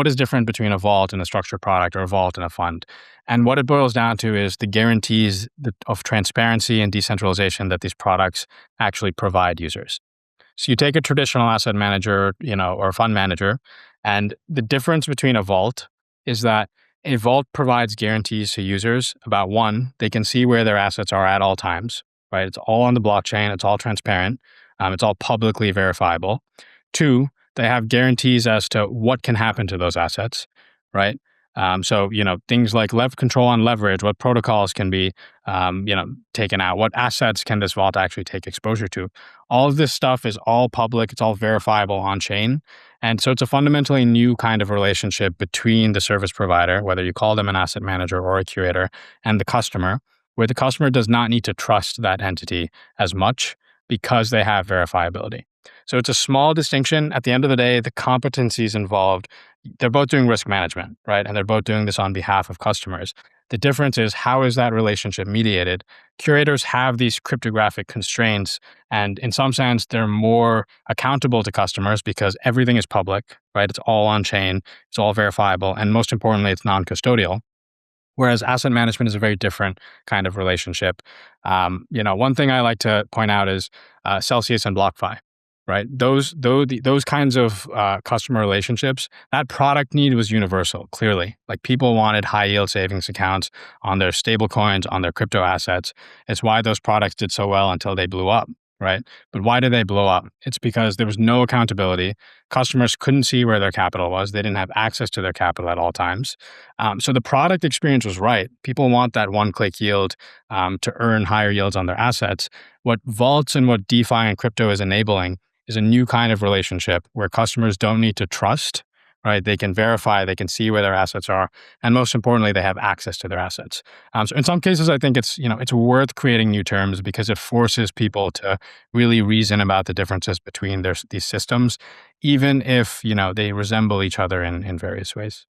what is different between a vault and a structured product, or a vault and a fund? And what it boils down to is the guarantees of transparency and decentralization that these products actually provide users. So you take a traditional asset manager, or a fund manager, and the difference between a vault is that a vault provides guarantees to users about, one, they can see where their assets are at all times, right? It's all on the blockchain. It's all transparent. It's all publicly verifiable. Two, they have guarantees as to what can happen to those assets, right? So, things like control on leverage, what protocols can be, taken out, what assets can this vault actually take exposure to. All of this stuff is all public. It's all verifiable on chain. And so it's a fundamentally new kind of relationship between the service provider, whether you call them an asset manager or a curator, and the customer, where the customer does not need to trust that entity as much because they have verifiability. So it's a small distinction. At the end of the day, the competencies involved, they're both doing risk management, right? And they're both doing this on behalf of customers. The difference is, how is that relationship mediated? Curators have these cryptographic constraints, and in some sense, they're more accountable to customers because everything is public, right? It's all on chain, it's all verifiable, and most importantly, it's non-custodial. Whereas asset management is a very different kind of relationship. One thing I like to point out is Celsius and BlockFi. Right, those kinds of customer relationships, that product need was universal. Clearly, like, people wanted high yield savings accounts on their stable coins, on their crypto assets. It's why those products did so well until they blew up. Right, but why did they blow up? It's because there was no accountability. Customers couldn't see where their capital was. They didn't have access to their capital at all times. So the product experience was right. People want that one-click yield to earn higher yields on their assets. What vaults and what DeFi and crypto is enabling is a new kind of relationship where customers don't need to trust, right? They can verify, they can see where their assets are, and most importantly, they have access to their assets. So in some cases, I think it's worth creating new terms because it forces people to really reason about the differences between these systems, even if they resemble each other in various ways.